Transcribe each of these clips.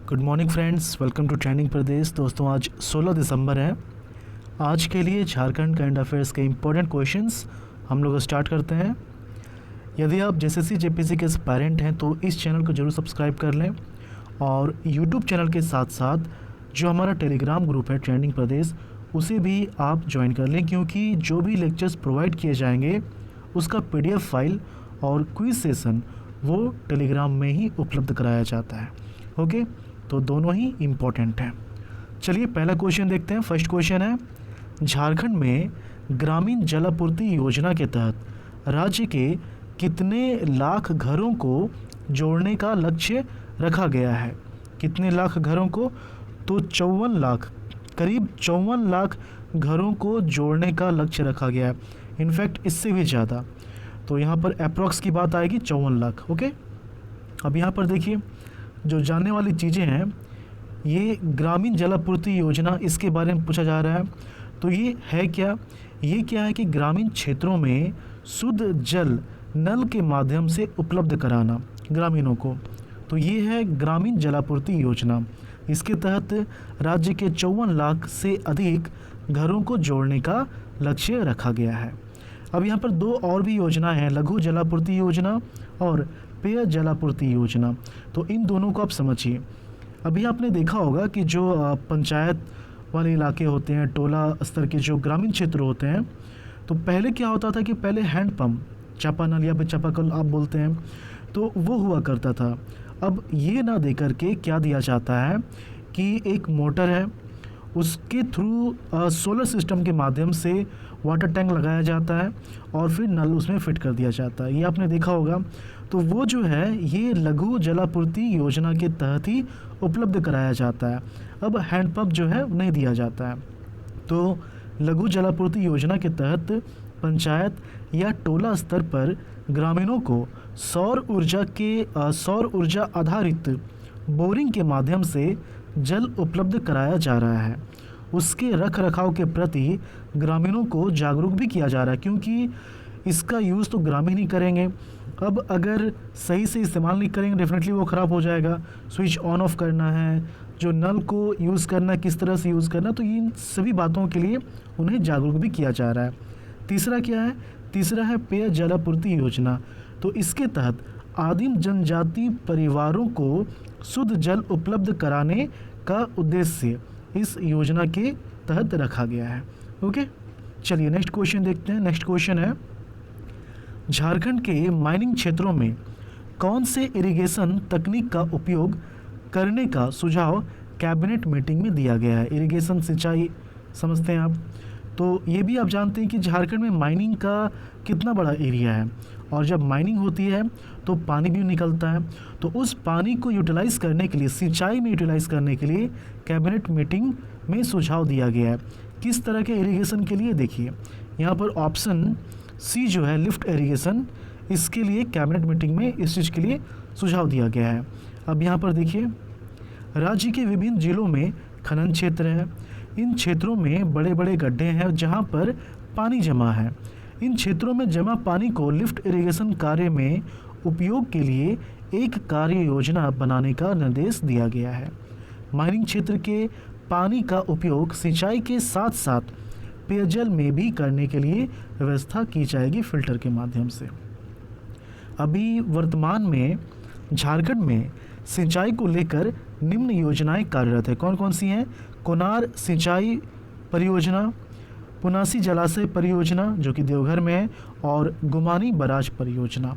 Good morning friends, welcome to training Pradesh. दोस्तों आज 16 दिसंबर है। आज के लिए झारखंड करंट अफेयर्स के इम्पोर्टेंट क्वेश्चंस हम लोग स्टार्ट करते हैं। यदि आप जेएसएससी जेपीएससी के एस्पायरेंट हैं तो इस चैनल को जरूर सब्सक्राइब कर लें और यूट्यूब चैनल के साथ साथ जो हमारा टेलीग्राम ग्रुप है ट्रेनिंग प्रदेश, उसे भी आप ज्वाइन कर लें, क्योंकि जो भी लेक्चर्स प्रोवाइड किए जाएंगे उसका पीडीएफ फाइल और क्विज सेशन वो टेलीग्राम में ही उपलब्ध कराया जाता है। ओके, तो दोनों ही इम्पोर्टेंट हैं। चलिए पहला क्वेश्चन देखते हैं। फर्स्ट क्वेश्चन है, झारखंड में ग्रामीण जलापूर्ति योजना के तहत राज्य के कितने लाख घरों को जोड़ने का लक्ष्य रखा गया है? कितने लाख घरों को? तो 54 लाख, करीब 54 लाख घरों को जोड़ने का लक्ष्य रखा गया है। इनफैक्ट इससे भी ज़्यादा, तो यहाँ पर अप्रॉक्स की बात आएगी 54 लाख। ओके, अब यहाँ पर देखिए जो जानने वाली चीज़ें हैं, ये ग्रामीण जलापूर्ति योजना, इसके बारे में पूछा जा रहा है। तो ये है क्या? ये क्या है कि ग्रामीण क्षेत्रों में शुद्ध जल नल के माध्यम से उपलब्ध कराना ग्रामीणों को। तो ये है ग्रामीण जलापूर्ति योजना। इसके तहत राज्य के 54 लाख से अधिक घरों को जोड़ने का लक्ष्य रखा गया है। अब यहाँ पर दो और भी योजनाएं हैं, लघु जलापूर्ति योजना और पेय जलापूर्ति योजना। तो इन दोनों को आप समझिए। अभी आपने देखा होगा कि जो पंचायत वाले इलाके होते हैं, टोला स्तर के जो ग्रामीण क्षेत्र होते हैं, तो पहले क्या होता था कि पहले हैंडपम्प, चापानल या फिर चापाकल आप बोलते हैं, तो वो हुआ करता था। अब ये ना दे करके क्या दिया जाता है कि एक मोटर है, उसके थ्रू सोलर सिस्टम के माध्यम से वाटर टैंक लगाया जाता है और फिर नल उसमें फिट कर दिया जाता है। ये आपने देखा होगा। तो वो जो है ये लघु जलापूर्ति योजना के तहत ही उपलब्ध कराया जाता है। अब हैंडपंप जो है नहीं दिया जाता है। तो लघु जलापूर्ति योजना के तहत पंचायत या टोला स्तर पर ग्रामीणों को सौर ऊर्जा आधारित बोरिंग के माध्यम से जल उपलब्ध कराया जा रहा है। उसके रख रखाव के प्रति ग्रामीणों को जागरूक भी किया जा रहा है, क्योंकि इसका यूज़ तो ग्रामीण ही करेंगे। अब अगर सही से इस्तेमाल नहीं करेंगे डेफिनेटली वो ख़राब हो जाएगा। स्विच ऑन ऑफ करना है, जो नल को यूज़ करना, किस तरह से यूज़ करना, तो इन सभी बातों के लिए उन्हें जागरूक भी किया जा रहा है। तीसरा क्या है? तीसरा है पेय जलापूर्ति योजना। तो इसके तहत आदिम जनजाति परिवारों को शुद्ध जल उपलब्ध कराने का उद्देश्य इस योजना के तहत रखा गया है। ओके, चलिए नेक्स्ट क्वेश्चन देखते हैं। नेक्स्ट क्वेश्चन है, झारखंड के माइनिंग क्षेत्रों में कौन से इरिगेशन तकनीक का उपयोग करने का सुझाव कैबिनेट मीटिंग में दिया गया है? इरिगेशन सिंचाई समझते हैं आप। तो ये भी आप जानते हैं कि झारखंड में माइनिंग का कितना बड़ा एरिया है, और जब माइनिंग होती है तो पानी भी निकलता है। तो उस पानी को यूटिलाइज़ करने के लिए, सिंचाई में यूटिलाइज़ करने के लिए कैबिनेट मीटिंग में सुझाव दिया गया है। किस तरह के इरिगेशन के लिए? देखिए यहाँ पर ऑप्शन सी जो है लिफ्ट इरिगेशन, इसके लिए कैबिनेट मीटिंग में इस चीज़ के लिए सुझाव दिया गया है। अब यहाँ पर देखिए, राज्य के विभिन्न जिलों में खनन क्षेत्र है। इन क्षेत्रों में बड़े बड़े गड्ढे हैं जहाँ पर पानी जमा है। इन क्षेत्रों में जमा पानी को लिफ्ट इरिगेशन कार्य में उपयोग के लिए एक कार्य योजना बनाने का निर्देश दिया गया है। माइनिंग क्षेत्र के पानी का उपयोग सिंचाई के साथ साथ पेयजल में भी करने के लिए व्यवस्था की जाएगी फिल्टर के माध्यम से। अभी वर्तमान में झारखंड में सिंचाई को लेकर निम्न योजनाएं कार्यरत है। कौन कौन सी हैं? कोनार सिंचाई परियोजना, पुनासी जलाशय परियोजना जो कि देवघर में है, और गुमानी बराज परियोजना।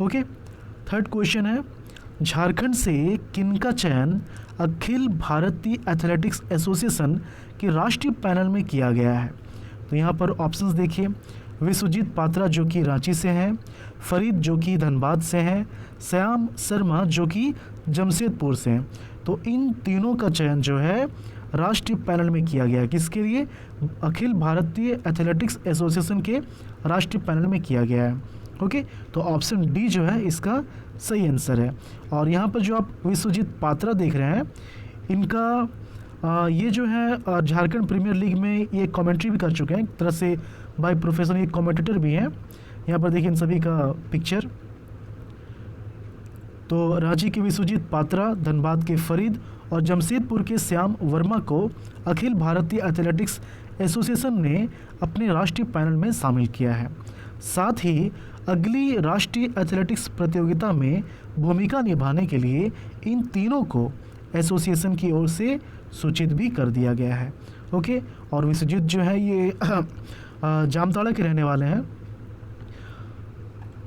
ओके, थर्ड क्वेश्चन है, झारखंड से किनका चयन अखिल भारतीय एथलेटिक्स एसोसिएशन के राष्ट्रीय पैनल में किया गया है? तो यहाँ पर ऑप्शंस देखिए, विश्वजीत पात्रा जो कि रांची से हैं, फरीद जो कि धनबाद से हैं, श्याम शर्मा जो कि जमशेदपुर से हैं। तो इन तीनों का चयन जो है राष्ट्रीय पैनल में किया गया है। किसके लिए? अखिल भारतीय एथलेटिक्स एसोसिएशन के राष्ट्रीय पैनल में किया गया है। ओके, तो ऑप्शन डी जो है इसका सही आंसर है। और यहाँ पर जो आप विश्वजीत पात्रा देख रहे हैं, इनका ये जो है झारखंड प्रीमियर लीग में ये कमेंट्री भी कर चुके हैं, एक तरह से बाय प्रोफेशन ये कमेंटेटर भी हैं। यहाँ पर देखिए इन सभी का पिक्चर। तो रांची के विश्वजीत पात्रा, धनबाद के फरीद और जमशेदपुर के श्याम वर्मा को अखिल भारतीय एथलेटिक्स एसोसिएशन ने अपने राष्ट्रीय पैनल में शामिल किया है। साथ ही अगली राष्ट्रीय एथलेटिक्स प्रतियोगिता में भूमिका निभाने के लिए इन तीनों को एसोसिएशन की ओर से सूचित भी कर दिया गया है। ओके, और विश्वजीत जो है ये जामताड़ा के रहने वाले हैं।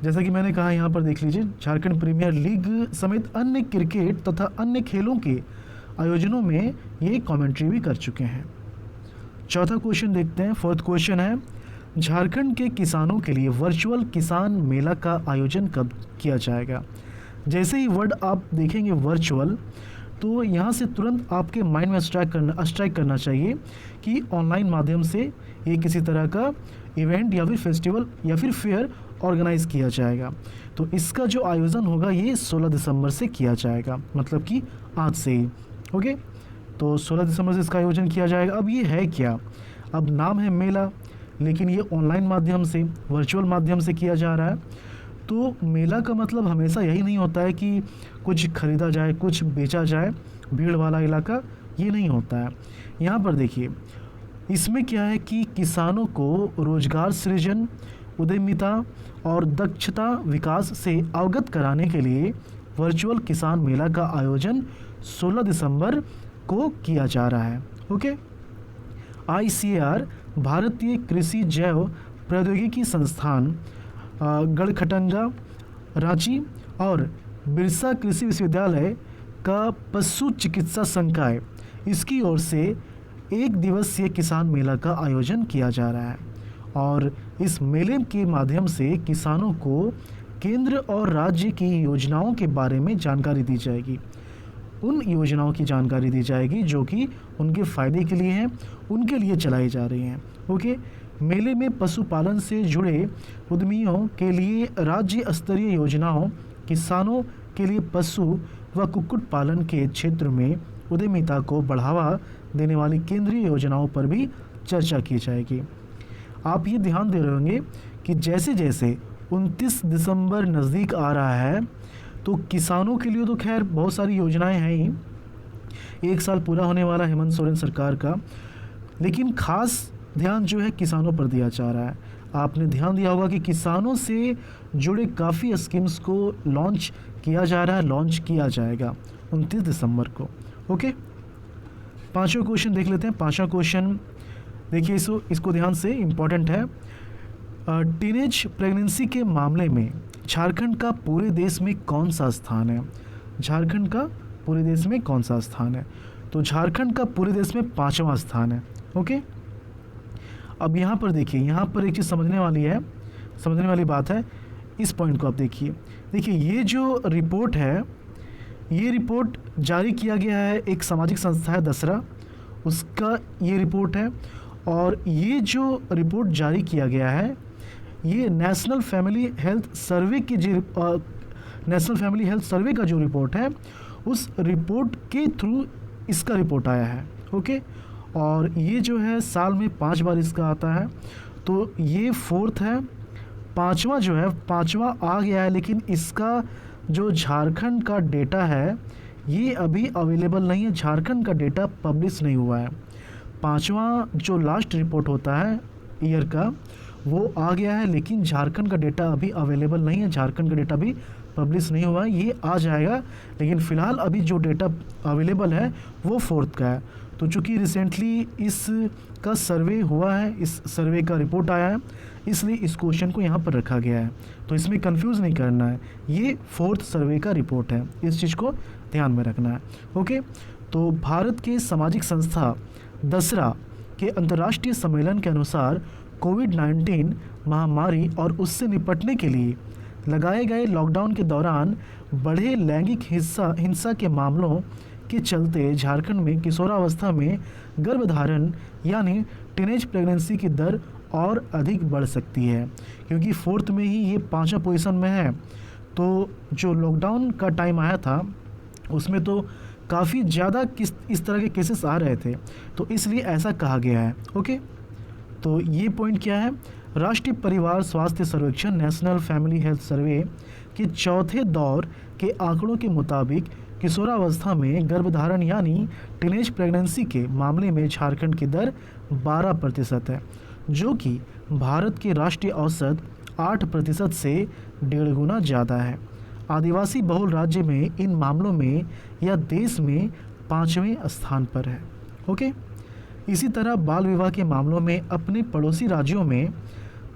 जैसा कि मैंने कहा, यहाँ पर देख लीजिए, झारखंड प्रीमियर लीग समेत अन्य क्रिकेट तथा अन्य खेलों के आयोजनों में ये कमेंट्री भी कर चुके हैं। चौथा क्वेश्चन देखते हैं। फोर्थ क्वेश्चन है, झारखंड के किसानों के लिए वर्चुअल किसान मेला का आयोजन कब किया जाएगा? जैसे ही वर्ड आप देखेंगे वर्चुअल, तो यहाँ से तुरंत आपके माइंड में स्ट्राइक करना चाहिए कि ऑनलाइन माध्यम से ये किसी तरह का इवेंट या फिर फेस्टिवल या फिर फेयर ऑर्गेनाइज किया जाएगा। तो इसका जो आयोजन होगा ये 16 दिसंबर से किया जाएगा, मतलब कि आज से ही। ओके, तो 16 दिसंबर से इसका आयोजन किया जाएगा। अब ये है क्या? अब नाम है मेला, लेकिन ये ऑनलाइन माध्यम से, वर्चुअल माध्यम से किया जा रहा है। तो मेला का मतलब हमेशा यही नहीं होता है कि कुछ खरीदा जाए, कुछ बेचा जाए, भीड़ वाला इलाका, ये नहीं होता है। यहाँ पर देखिए, इसमें क्या है कि किसानों को रोजगार सृजन, उद्यमिता और दक्षता विकास से अवगत कराने के लिए वर्चुअल किसान मेला का आयोजन 16 दिसंबर को किया जा रहा है। ओके, ICAR भारतीय कृषि जैव प्रौद्योगिकी संस्थान गढ़खटंगा रांची और बिरसा कृषि विश्वविद्यालय का पशु चिकित्सा संकाय, इसकी ओर से 1 दिवसीय किसान मेला का आयोजन किया जा रहा है। और इस मेले के माध्यम से किसानों को केंद्र और राज्य की योजनाओं के बारे में जानकारी दी जाएगी। उन योजनाओं की जानकारी दी जाएगी जो कि उनके फ़ायदे के लिए हैं, उनके लिए चलाई जा रही हैं। ओके, मेले में पशुपालन से जुड़े उद्यमियों के लिए राज्य स्तरीय योजनाओं, किसानों के लिए पशु व कुक्कुट पालन के क्षेत्र में उद्यमिता को बढ़ावा देने वाली केंद्रीय योजनाओं पर भी चर्चा की जाएगी। आप ये ध्यान दे रहे होंगे कि जैसे जैसे 29 दिसंबर नज़दीक आ रहा है, तो किसानों के लिए तो खैर बहुत सारी योजनाएं हैं ही। 1 साल पूरा होने वाला हेमंत सोरेन सरकार का, लेकिन खास ध्यान जो है किसानों पर दिया जा रहा है। आपने ध्यान दिया होगा कि किसानों से जुड़े काफ़ी स्कीम्स को लॉन्च किया जा रहा है, लॉन्च किया जाएगा 29 दिसंबर को। ओके, पांचवा क्वेश्चन देख लेते हैं। पांचवा क्वेश्चन देखिए, इसको ध्यान से, इम्पॉर्टेंट है। टीनेज प्रेगनेंसी के मामले में झारखंड का पूरे देश में कौन सा स्थान है? झारखंड का पूरे देश में कौन सा स्थान है? तो झारखंड का पूरे देश में 5वां स्थान है। ओके, अब यहाँ पर देखिए, यहाँ पर एक चीज़ समझने वाली बात है। इस पॉइंट को आप देखिए, ये जो रिपोर्ट है, ये रिपोर्ट जारी किया गया है, एक सामाजिक संस्था है दसरा, उसका ये रिपोर्ट है। और ये जो रिपोर्ट जारी किया गया है, ये नेशनल फैमिली हेल्थ सर्वे का जो रिपोर्ट है, उस रिपोर्ट के थ्रू इसका रिपोर्ट आया है। ओके, और ये जो है साल में 5 बार इसका आता है। तो ये 4th है, 5वां जो है, 5वां आ गया है, लेकिन इसका जो झारखंड का डेटा है ये अभी अवेलेबल नहीं है। झारखंड का डेटा पब्लिश नहीं हुआ है। 5वां जो लास्ट रिपोर्ट होता है ईयर का, वो आ गया है, लेकिन झारखंड का डेटा अभी अवेलेबल नहीं है। झारखंड का डेटा भी पब्लिश नहीं हुआ है, ये आ जाएगा। लेकिन फ़िलहाल अभी जो डेटा अवेलेबल है वो 4th का है। तो चूँकि रिसेंटली इसका सर्वे हुआ है, इस सर्वे का रिपोर्ट आया है, इसलिए इस क्वेश्चन को यहाँ पर रखा गया है। तो इसमें कंफ्यूज नहीं करना है, ये 4th सर्वे का रिपोर्ट है, इस चीज़ को ध्यान में रखना है। ओके, तो भारत के सामाजिक संस्था दसरा के अंतर्राष्ट्रीय सम्मेलन के अनुसार कोविड-19 महामारी और उससे निपटने के लिए लगाए गए लॉकडाउन के दौरान बढ़े लैंगिक हिंसा के मामलों के चलते झारखंड में किशोरावस्था में गर्भधारण यानी टीनेज प्रेगनेंसी की दर और अधिक बढ़ सकती है, क्योंकि 4th में ही ये 5वां पोजीशन में है। तो जो लॉकडाउन का टाइम आया था उसमें तो काफ़ी ज़्यादा इस तरह के केसेस आ रहे थे, तो इसलिए ऐसा कहा गया है। ओके, तो ये पॉइंट क्या है, राष्ट्रीय परिवार स्वास्थ्य सर्वेक्षण नेशनल फैमिली हेल्थ सर्वे के चौथे दौर के आंकड़ों के मुताबिक किशोरावस्था में गर्भधारण यानी टीनेज प्रेगनेंसी के मामले में झारखंड की दर 12% है, जो कि भारत के राष्ट्रीय औसत 8% से 1.5 गुना ज़्यादा है। आदिवासी बहुल राज्य में इन मामलों में यह देश में 5वें स्थान पर है। ओके, इसी तरह बाल विवाह के मामलों में अपने पड़ोसी राज्यों में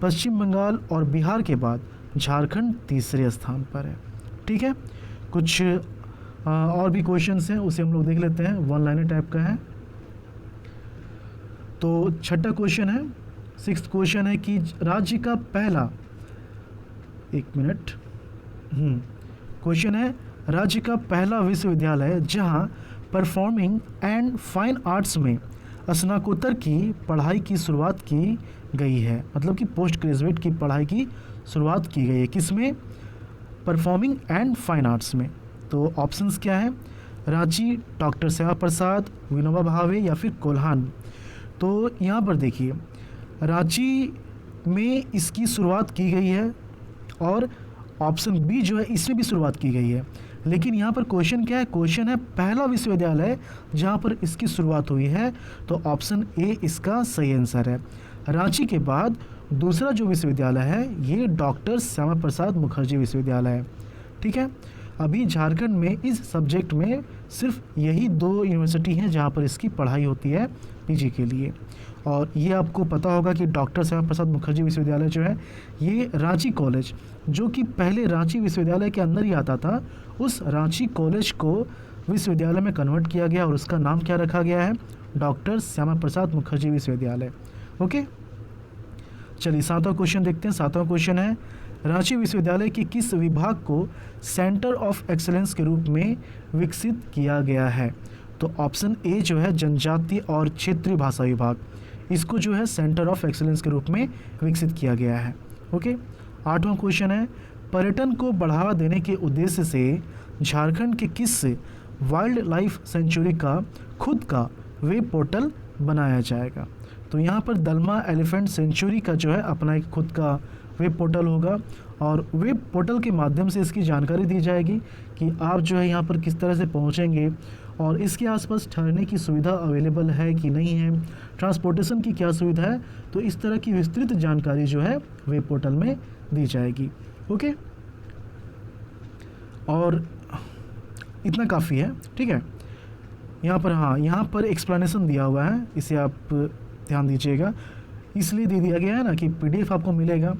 पश्चिम बंगाल और बिहार के बाद झारखंड तीसरे स्थान पर है। ठीक है, कुछ और भी क्वेश्चंस हैं, उसे हम लोग देख लेते हैं। वन लाइनर टाइप का है। तो छठा क्वेश्चन है, 6th क्वेश्चन है कि राज्य का पहला, एक मिनट, क्वेश्चन है राज्य का पहला विश्वविद्यालय जहां परफॉर्मिंग एंड फाइन आर्ट्स में स्नातकोत्तर की पढ़ाई की शुरुआत की गई है, मतलब कि पोस्ट ग्रेजुएट की पढ़ाई की शुरुआत की गई है, किसमें, परफॉर्मिंग एंड फाइन आर्ट्स में। तो ऑप्शंस क्या है, रांची, डॉक्टर श्यामा प्रसाद, विनोबा भावे या फिर कोल्हान। तो यहाँ पर देखिए रांची में इसकी शुरुआत की गई है और ऑप्शन बी जो है इसमें भी शुरुआत की गई है, लेकिन यहाँ पर क्वेश्चन क्या है, क्वेश्चन है पहला विश्वविद्यालय जहाँ पर इसकी शुरुआत हुई है, तो ऑप्शन ए इसका सही आंसर है। रांची के बाद दूसरा जो विश्वविद्यालय है ये डॉक्टर श्यामा प्रसाद मुखर्जी विश्वविद्यालय है। ठीक है, अभी झारखंड में इस सब्जेक्ट में सिर्फ यही 2 यूनिवर्सिटी हैं जहाँ पर इसकी पढ़ाई होती है पीजी के लिए। और ये आपको पता होगा कि डॉक्टर श्यामा प्रसाद मुखर्जी विश्वविद्यालय जो है ये रांची कॉलेज, जो कि पहले रांची विश्वविद्यालय के अंदर ही आता था, उस रांची कॉलेज को विश्वविद्यालय में कन्वर्ट किया गया और उसका नाम क्या रखा गया है, डॉक्टर श्यामा प्रसाद मुखर्जी विश्वविद्यालय। ओके, चलिए 7वां क्वेश्चन देखते हैं। 7वां क्वेश्चन है रांची विश्वविद्यालय के किस विभाग को सेंटर ऑफ एक्सीलेंस के रूप में विकसित किया गया है। तो ऑप्शन ए जो है जनजातीय और क्षेत्रीय भाषा विभाग, इसको जो है सेंटर ऑफ एक्सीलेंस के रूप में विकसित किया गया है। ओके, 8वां क्वेश्चन है पर्यटन को बढ़ावा देने के उद्देश्य से झारखंड के किस वाइल्ड लाइफ सेंचुरी का खुद का वेब पोर्टल बनाया जाएगा। तो यहाँ पर दलमा एलिफेंट सेंचुरी का जो है अपना एक खुद का वेब पोर्टल होगा और वेब पोर्टल के माध्यम से इसकी जानकारी दी जाएगी कि आप जो है यहाँ पर किस तरह से पहुँचेंगे और इसके आसपास ठहरने की सुविधा अवेलेबल है कि नहीं है, ट्रांसपोर्टेशन की क्या सुविधा है। तो इस तरह की विस्तृत जानकारी जो है वेब पोर्टल में दी जाएगी। ओके, और इतना काफ़ी है। ठीक है, यहाँ पर यहाँ पर एक्सप्लेनेशन दिया हुआ है, इसे आप ध्यान दीजिएगा, इसलिए दे दिया गया है ना कि पीडीएफ आपको मिलेगा,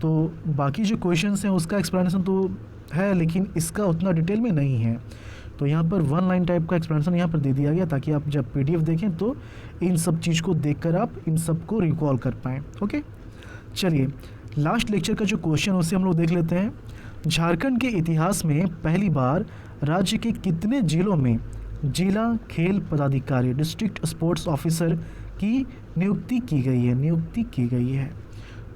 तो बाकी जो क्वेश्चंस हैं उसका एक्सप्लेनेशन तो है लेकिन इसका उतना डिटेल में नहीं है। तो यहाँ पर 1 लाइन टाइप का एक्सप्लेनेशन यहाँ पर दे दिया गया ताकि आप जब पीडीएफ देखें तो इन सब चीज़ को देखकर आप इन सब को रिकॉल कर पाएँ। ओके, चलिए लास्ट लेक्चर का जो क्वेश्चन उसे हम लोग देख लेते हैं। झारखंड के इतिहास में पहली बार राज्य के कितने जिलों में जिला खेल पदाधिकारी डिस्ट्रिक्ट स्पोर्ट्स ऑफिसर की नियुक्ति की गई है।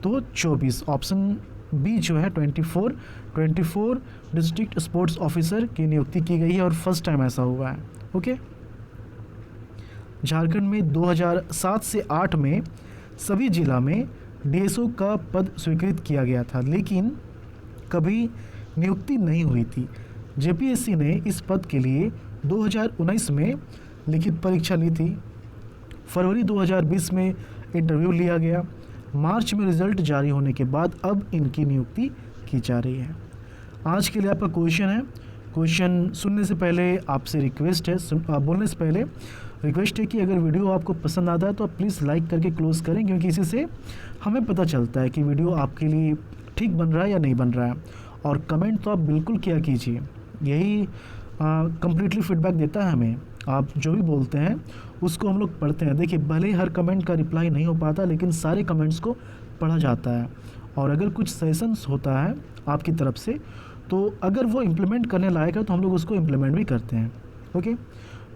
तो 24, ऑप्शन बी जो है 24 डिस्ट्रिक्ट स्पोर्ट्स ऑफिसर की नियुक्ति की गई है और फर्स्ट टाइम ऐसा हुआ है। ओके, झारखंड में 2007 से 8 में सभी जिला में डीएसओ का पद स्वीकृत किया गया था, लेकिन कभी नियुक्ति नहीं हुई थी। जेपीएससी ने इस पद के लिए 2019 में लिखित परीक्षा ली थी, फरवरी 2020 में इंटरव्यू लिया गया, मार्च में रिजल्ट जारी होने के बाद अब इनकी नियुक्ति की जा रही है। आज के लिए आपका क्वेश्चन है, क्वेश्चन सुनने से पहले आपसे रिक्वेस्ट है, बोलने से पहले रिक्वेस्ट है कि अगर वीडियो आपको पसंद आता है तो आप प्लीज़ लाइक करके क्लोज़ करें, क्योंकि इसी से हमें पता चलता है कि वीडियो आपके लिए ठीक बन रहा है या नहीं बन रहा है। और कमेंट तो आप बिल्कुल किया कीजिए, यही कम्प्लीटली फीडबैक देता है हमें। आप जो भी बोलते हैं उसको हम लोग पढ़ते हैं। देखिए, भले हर कमेंट का रिप्लाई नहीं हो पाता, लेकिन सारे कमेंट्स को पढ़ा जाता है। और अगर कुछ सेशंस होता है आपकी तरफ से, तो अगर वो इम्प्लीमेंट करने लायक है तो हम लोग उसको इम्प्लीमेंट भी करते हैं। ओके,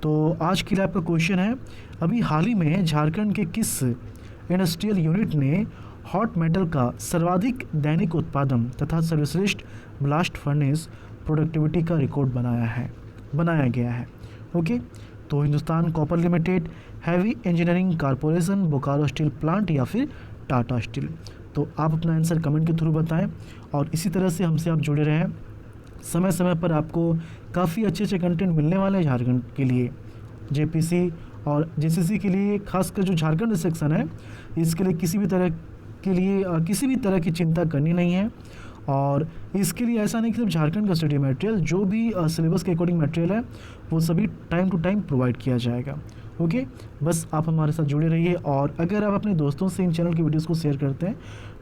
तो आज के लिए आपका क्वेश्चन है, अभी हाल ही में झारखंड के किस इंडस्ट्रियल यूनिट ने हॉट मेटल का सर्वाधिक दैनिक उत्पादन तथा सर्वश्रेष्ठ ब्लास्ट फर्नेस प्रोडक्टिविटी का रिकॉर्ड बनाया गया है। ओके, तो Hindustan copper limited, heavy engineering corporation, Bokaro steel plant या फिर टाटा स्टील। तो आप अपना आंसर कमेंट के थ्रू बताएं और इसी तरह से हमसे आप जुड़े रहें। समय समय पर आपको काफ़ी अच्छे अच्छे कंटेंट मिलने वाले हैं झारखंड के लिए, जेपीसी और जेसीसी के लिए। खासकर जो झारखंड सेक्शन है इसके लिए किसी भी तरह की चिंता करनी नहीं है। और इसके लिए ऐसा नहीं कि सिर्फ झारखंड का स्टडी मटेरियल, जो भी सिलेबस के अकॉर्डिंग मटेरियल है वो सभी टाइम टू टाइम प्रोवाइड किया जाएगा। ओके, बस आप हमारे साथ जुड़े रहिए और अगर आप अपने दोस्तों से इन चैनल की वीडियोस को शेयर करते हैं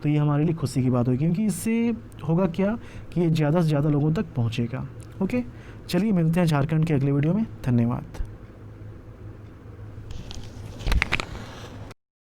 तो ये हमारे लिए खुशी की बात होगी, क्योंकि इससे होगा क्या कि ये ज़्यादा से ज़्यादा लोगों तक पहुँचेगा। ओके, चलिए मिलते हैं झारखंड के अगले वीडियो में। धन्यवाद।